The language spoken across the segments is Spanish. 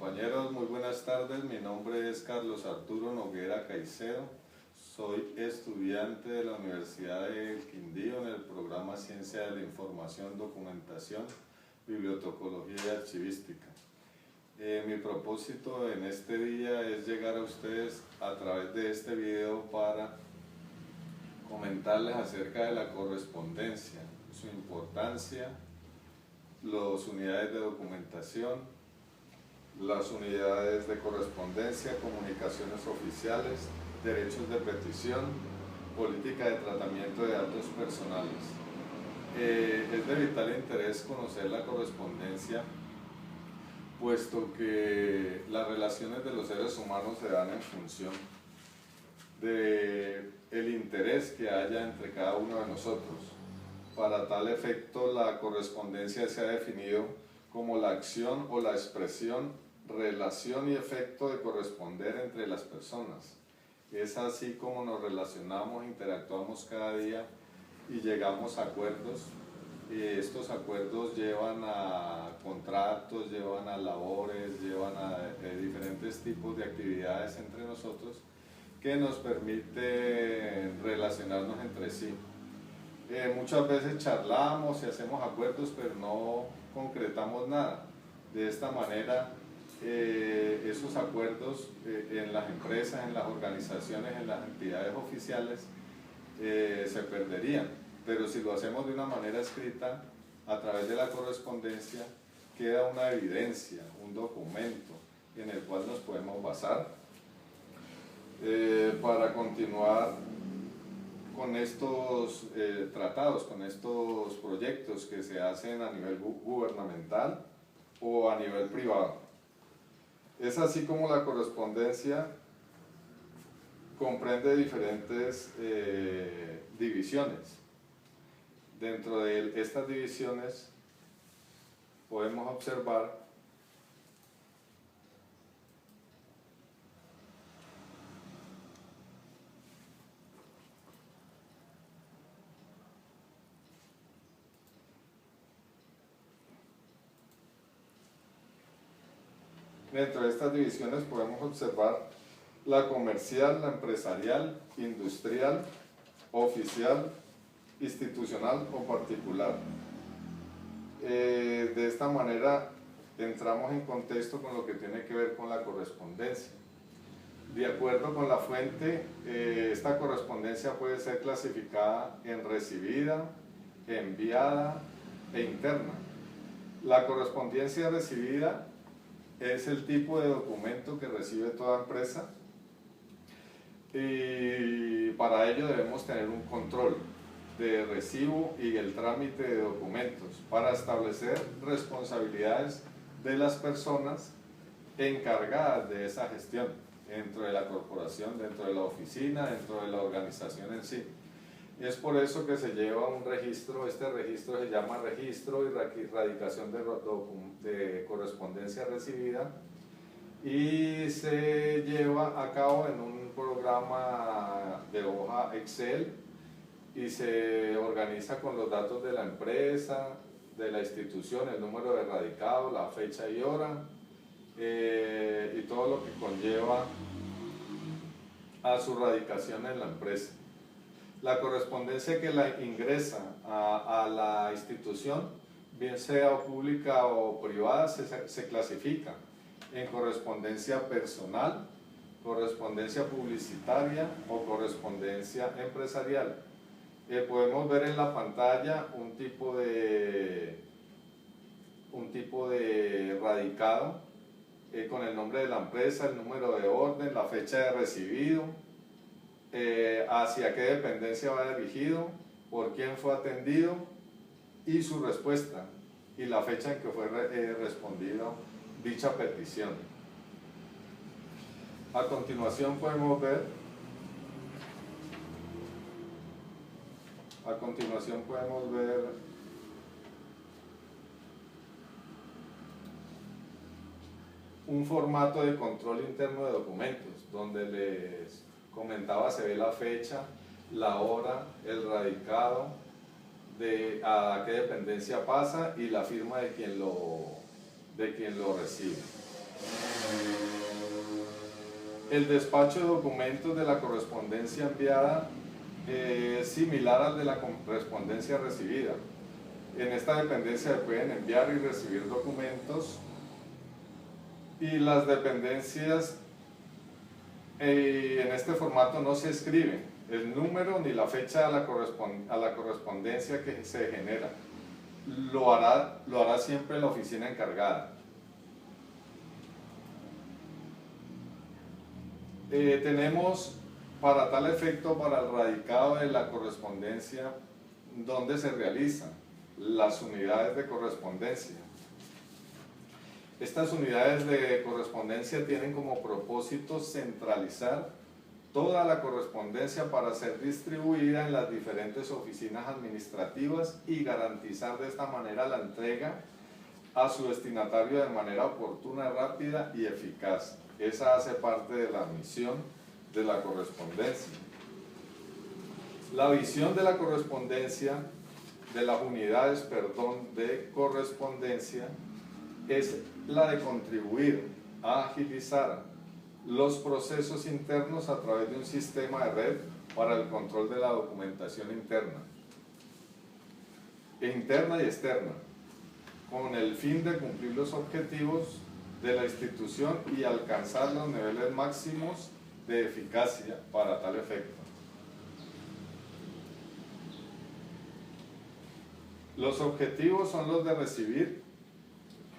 Compañeros, muy buenas tardes. Mi nombre es Carlos Arturo Noguera Caicedo. Soy estudiante de la Universidad del Quindío en el programa Ciencia de la Información, Documentación, Bibliotecología y Archivística. Mi propósito en este día es llegar a ustedes a través de este video para comentarles acerca de la correspondencia, su importancia, las unidades de documentación, las unidades de correspondencia, comunicaciones oficiales, derechos de petición, política de tratamiento de datos personales. Es de vital interés conocer la correspondencia, puesto que las relaciones de los seres humanos se dan en función del interés que haya entre cada uno de nosotros. Para tal efecto, la correspondencia se ha definido como la acción o la expresión, relación y efecto de corresponder entre las personas. Es así como nos relacionamos, interactuamos cada día y llegamos a acuerdos. Y estos acuerdos llevan a contratos, llevan a labores, llevan a diferentes tipos de actividades entre nosotros que nos permiten relacionarnos entre sí. Muchas veces charlamos y hacemos acuerdos, pero no concretamos nada. De esta manera, esos acuerdos en las empresas, en las organizaciones, en las entidades oficiales se perderían. Pero si lo hacemos de una manera escrita, a través de la correspondencia, queda una evidencia, un documento en el cual nos podemos basar para continuar con estos tratados, con estos proyectos que se hacen a nivel gubernamental o a nivel privado. Es así como la correspondencia comprende diferentes divisiones. Dentro de estas divisiones podemos observar la comercial, la empresarial, industrial, oficial, institucional o particular. De esta manera entramos en contexto con lo que tiene que ver con la correspondencia. De acuerdo con la fuente, esta correspondencia puede ser clasificada en recibida, enviada e interna. La correspondencia recibida es el tipo de documento que recibe toda empresa y para ello debemos tener un control de recibo y el trámite de documentos para establecer responsabilidades de las personas encargadas de esa gestión dentro de la corporación, dentro de la oficina, dentro de la organización en sí. Es por eso que se lleva un registro. Este registro se llama registro y radicación de correspondencia recibida y se lleva a cabo en un programa de hoja Excel y se organiza con los datos de la empresa, de la institución, el número de radicado, la fecha y hora y todo lo que conlleva a su radicación en la empresa. La correspondencia que la ingresa a la institución, bien sea pública o privada, se clasifica en correspondencia personal, correspondencia publicitaria o correspondencia empresarial. Podemos ver en la pantalla un tipo de radicado con el nombre de la empresa, el número de orden, la fecha de recibido, hacia qué dependencia va dirigido, por quién fue atendido y su respuesta y la fecha en que fue respondida dicha petición. A continuación podemos ver un formato de control interno de documentos, donde les comentaba, se ve la fecha, la hora, el radicado, a qué dependencia pasa y la firma de quien lo recibe. El despacho de documentos de la correspondencia enviada es similar al de la correspondencia recibida. En esta dependencia se pueden enviar y recibir documentos, y las dependencias en este formato no se escriben el número ni la fecha a la correspondencia que se genera. Lo hará siempre la oficina encargada. Tenemos para tal efecto, para el radicado de la correspondencia, donde se realizan las unidades de correspondencia. Estas unidades de correspondencia tienen como propósito centralizar toda la correspondencia para ser distribuida en las diferentes oficinas administrativas y garantizar de esta manera la entrega a su destinatario de manera oportuna, rápida y eficaz. Esa hace parte de la misión de la correspondencia. La visión de la correspondencia, de las unidades, de correspondencia, es la de contribuir a agilizar los procesos internos a través de un sistema de red para el control de la documentación interna y externa, con el fin de cumplir los objetivos de la institución y alcanzar los niveles máximos de eficacia para tal efecto. Los objetivos son los de recibir,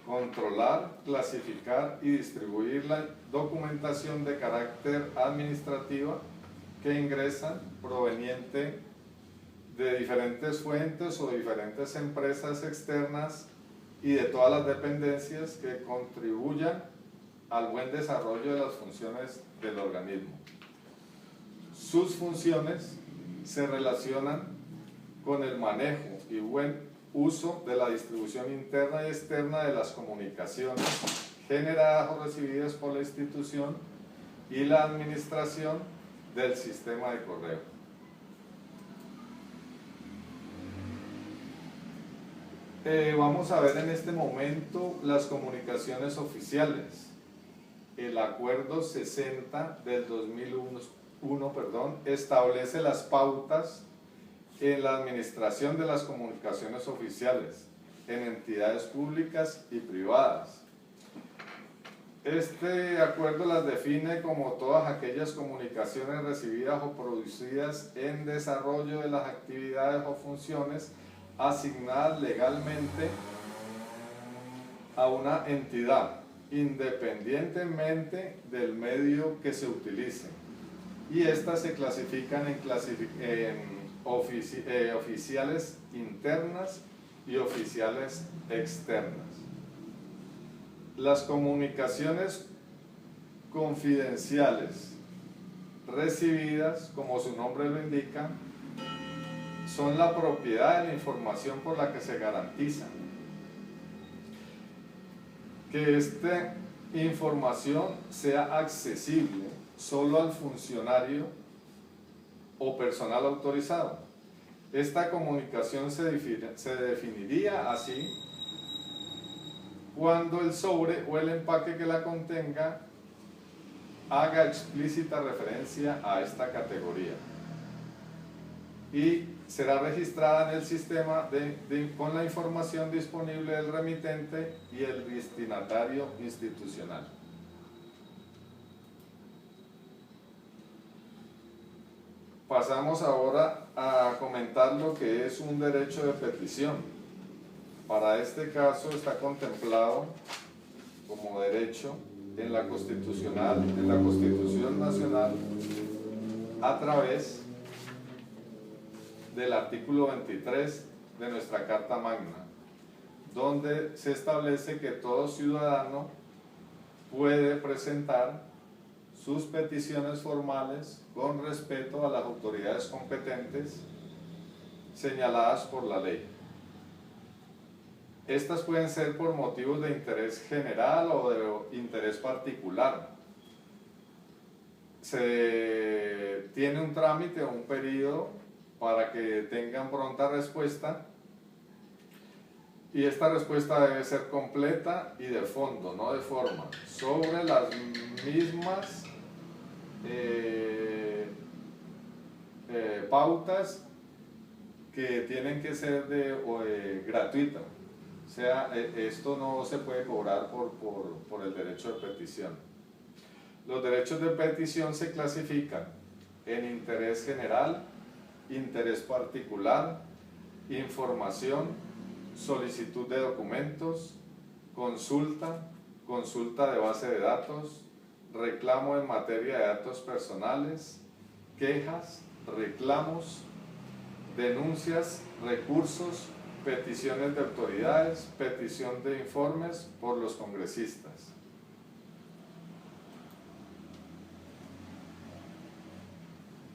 controlar, clasificar y distribuir la documentación de carácter administrativa que ingresa proveniente de diferentes fuentes o diferentes empresas externas y de todas las dependencias que contribuyan al buen desarrollo de las funciones del organismo. Sus funciones se relacionan con el manejo y buen uso de la distribución interna y externa de las comunicaciones generadas o recibidas por la institución y la administración del sistema de correo. Vamos a ver en este momento las comunicaciones oficiales. El Acuerdo 60 del 2001 establece las pautas en la administración de las comunicaciones oficiales en entidades públicas y privadas. Este acuerdo las define como todas aquellas comunicaciones recibidas o producidas en desarrollo de las actividades o funciones asignadas legalmente a una entidad, independientemente del medio que se utilice, y estas se clasifican en oficiales internas y oficiales externas. Las comunicaciones confidenciales recibidas, como su nombre lo indica, son la propiedad de la información por la que se garantiza que esta información sea accesible solo al funcionario o personal autorizado. Esta comunicación se definiría así cuando el sobre o el empaque que la contenga haga explícita referencia a esta categoría y será registrada en el sistema con la información disponible del remitente y el destinatario institucional. Pasamos ahora a comentar lo que es un derecho de petición. Para este caso está contemplado como derecho en la Constitución Nacional a través del artículo 23 de nuestra Carta Magna, donde se establece que todo ciudadano puede presentar sus peticiones formales con respeto a las autoridades competentes señaladas por la ley. Estas pueden ser por motivos de interés general o de interés particular. Se tiene un trámite o un periodo para que tengan pronta respuesta, y esta respuesta debe ser completa y de fondo, no de forma, sobre las mismas pautas que tienen que ser gratuitas. O sea, esto no se puede cobrar por el derecho de petición. Los derechos de petición se clasifican en interés general, interés particular, información, solicitud de documentos, consulta, consulta de base de datos, reclamo en materia de datos personales, quejas, reclamos, denuncias, recursos, peticiones de autoridades, petición de informes por los congresistas.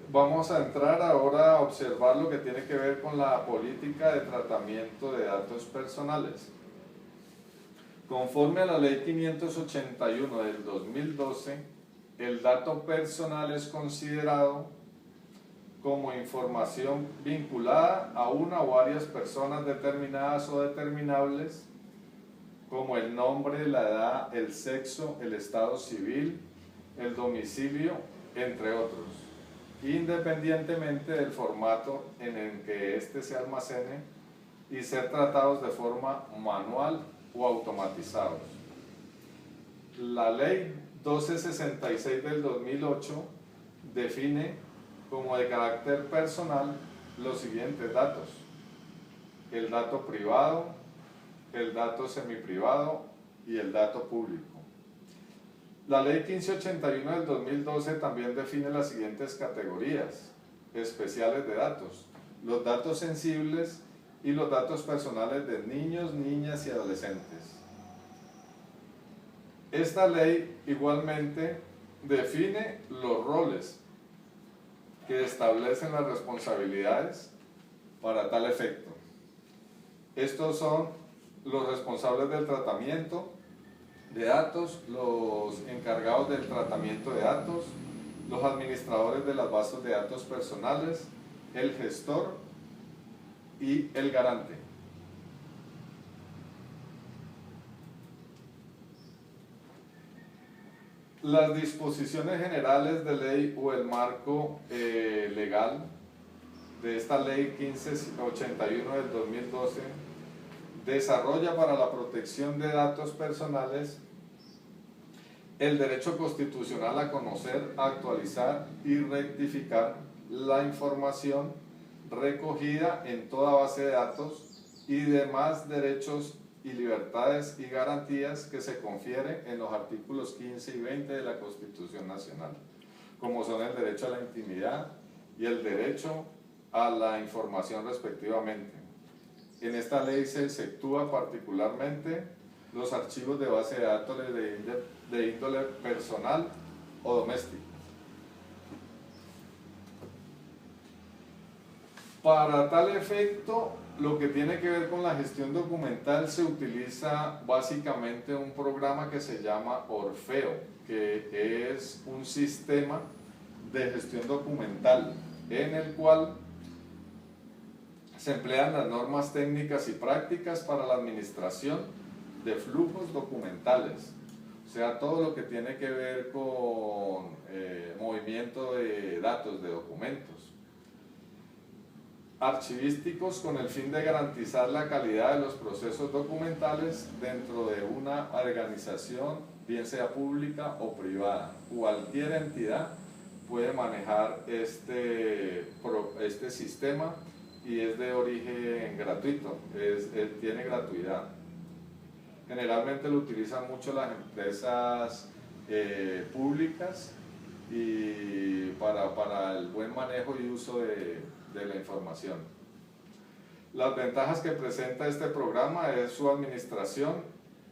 Vamos a entrar ahora a observar lo que tiene que ver con la política de tratamiento de datos personales. Conforme a la Ley 581 del 2012, el dato personal es considerado como información vinculada a una o varias personas determinadas o determinables, como el nombre, la edad, el sexo, el estado civil, el domicilio, entre otros, independientemente del formato en el que éste se almacene y ser tratados de forma manual o automatizados. La Ley 1266 del 2008 define como de carácter personal los siguientes datos: el dato privado, el dato semiprivado y el dato público. La Ley 1581 del 2012 también define las siguientes categorías especiales de datos: los datos sensibles y los datos personales de niños, niñas y adolescentes. Esta ley igualmente define los roles que establecen las responsabilidades para tal efecto. Estos son los responsables del tratamiento de datos, los encargados del tratamiento de datos, los administradores de las bases de datos personales, el gestor y el garante. Las disposiciones generales de ley o el marco legal de esta ley 1581 del 2012 desarrolla para la protección de datos personales el derecho constitucional a conocer, actualizar y rectificar la información recogida en toda base de datos y demás derechos y libertades y garantías que se confieren en los artículos 15 y 20 de la Constitución Nacional, como son el derecho a la intimidad y el derecho a la información respectivamente. En esta ley se exceptúa particularmente los archivos de base de datos de índole personal o doméstico. Para tal efecto, lo que tiene que ver con la gestión documental, se utiliza básicamente un programa que se llama Orfeo, que es un sistema de gestión documental en el cual se emplean las normas técnicas y prácticas para la administración de flujos documentales. O sea, todo lo que tiene que ver con movimiento de datos, de documentos. Archivísticos, con el fin de garantizar la calidad de los procesos documentales dentro de una organización, bien sea pública o privada. Cualquier entidad puede manejar este sistema y es de origen gratuito, tiene gratuidad. Generalmente lo utilizan mucho las empresas públicas y para el buen manejo y uso de la información. Las ventajas que presenta este programa es su administración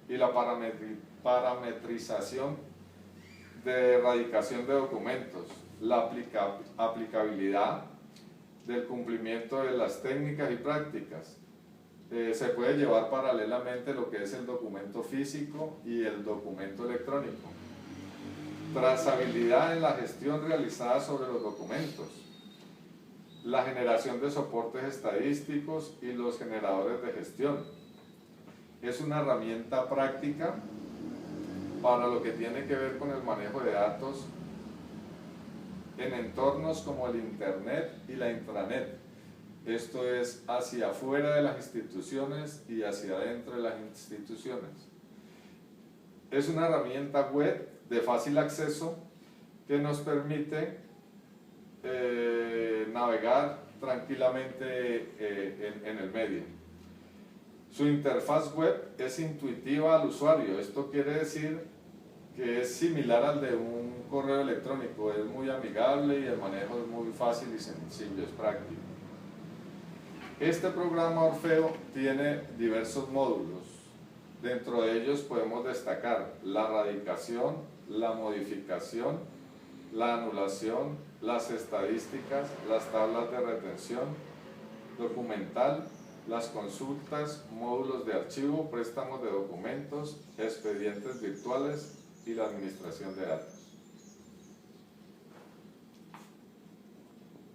y la parametrización de erradicación de documentos, la aplicabilidad del cumplimiento de las técnicas y prácticas. Se puede llevar paralelamente lo que es el documento físico y el documento electrónico. Trazabilidad en la gestión realizada sobre los documentos. La generación de soportes estadísticos y los generadores de gestión. Es una herramienta práctica para lo que tiene que ver con el manejo de datos en entornos como el Internet y la intranet. Esto es hacia afuera de las instituciones y hacia adentro de las instituciones. Es una herramienta web de fácil acceso que nos permite navegar tranquilamente en el medio. Su interfaz web es intuitiva al usuario. Esto quiere decir que es similar al de un correo electrónico, es muy amigable y el manejo es muy fácil y sencillo, es práctico. Este programa Orfeo tiene diversos módulos. Dentro de ellos podemos destacar la radicación, la modificación, la anulación, las estadísticas, las tablas de retención, documental, las consultas, módulos de archivo, préstamos de documentos, expedientes virtuales y la administración de datos.